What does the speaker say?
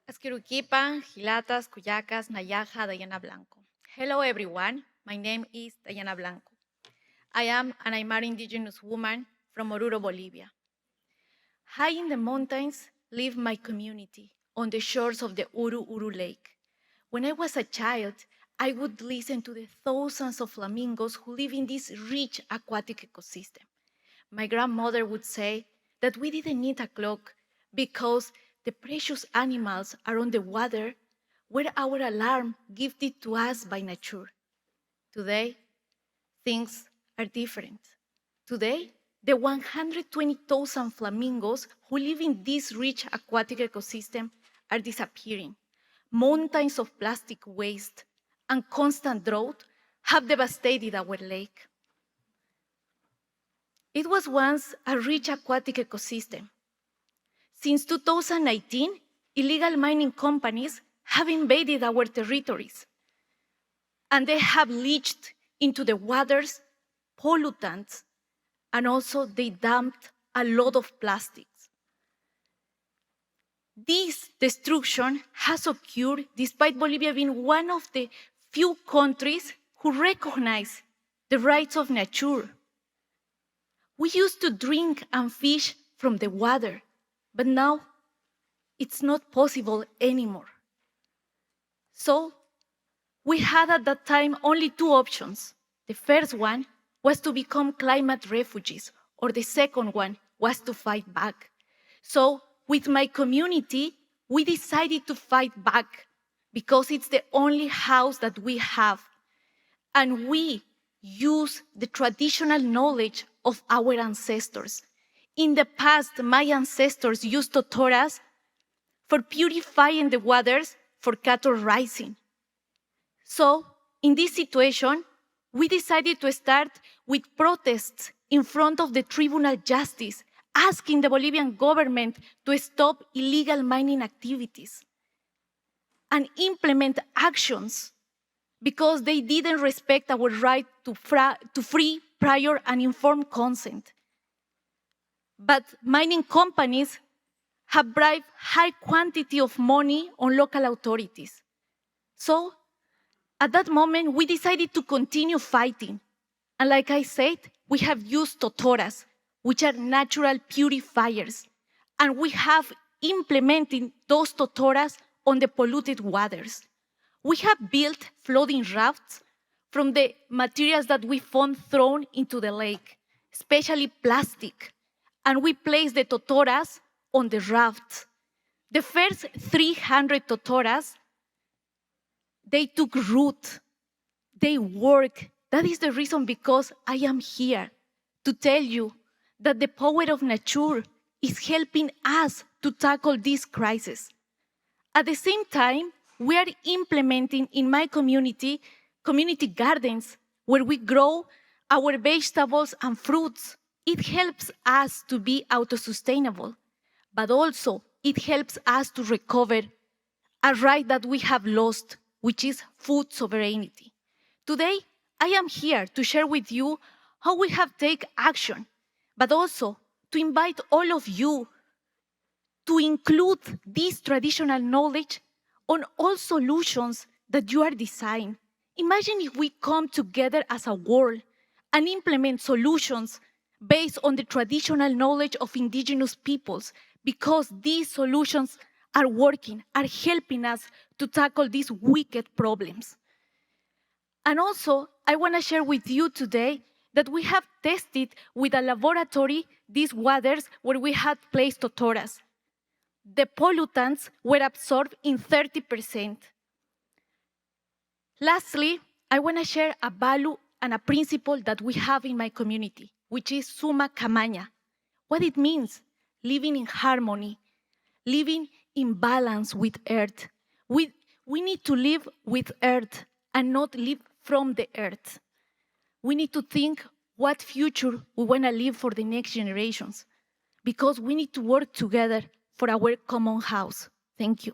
Asquiruquipa, Gilatas, Cuyacas, Nayaja, Dayana Blanco. Hello everyone, my name is Dayana Blanco. I am an Aymara indigenous woman from Oruro, Bolivia. High in the mountains live my community on the shores of the Uru Uru Lake. When I was a child, I would listen to the thousands of flamingos who live in this rich aquatic ecosystem. My grandmother would say that we didn't need a clock because the precious animals are on the water where our alarm gifted to us by nature. Today, things are different. Today, the 120,000 flamingos who live in this rich aquatic ecosystem are disappearing. Mountains of plastic waste and constant drought have devastated our lake. It was once a rich aquatic ecosystem. Since 2019, illegal mining companies have invaded our territories, and they have leached into the waters pollutants, and also they dumped a lot of plastics. This destruction has occurred despite Bolivia being one of the few countries who recognize the rights of nature. We used to drink and fish from the water, but now it's not possible anymore. So we had at that time only two options. The first one was to become climate refugees, or the second one was to fight back. So with my community, we decided to fight back because it's the only house that we have. And we use the traditional knowledge of our ancestors. In the past, my ancestors used totoras for purifying the waters for cattle rising. So, in this situation, we decided to start with protests in front of the Tribunal Justice, asking the Bolivian government to stop illegal mining activities and implement actions because they didn't respect our right to free, prior, and informed consent. But mining companies have bribed high quantity of money on local authorities. So, at that moment, we decided to continue fighting. And like I said, we have used totoras, which are natural purifiers. And we have implemented those totoras on the polluted waters. We have built floating rafts from the materials that we found thrown into the lake, especially plastic. And we placed the totoras on the rafts. The first 300 totoras, they took root, they work. That is the reason because I am here to tell you that the power of nature is helping us to tackle this crisis. At the same time, we are implementing in my community gardens where we grow our vegetables and fruits. It helps us to be auto-sustainable, but also it helps us to recover a right that we have lost, which is food sovereignty. Today, I am here to share with you how we have taken action, but also to invite all of you to include this traditional knowledge on all solutions that you are designing. Imagine if we come together as a world and implement solutions based on the traditional knowledge of indigenous peoples, because these solutions are working, are helping us to tackle these wicked problems. And also, I want to share with you today that we have tested with a laboratory these waters where we had placed totoras. The pollutants were absorbed in 30%. Lastly, I want to share a value and a principle that we have in my community, which is summa camaña. What it means, living in harmony, living in balance with earth. We need to live with earth and not live from the earth. We need to think what future we want to leave for the next generations, because we need to work together for our common house. Thank you.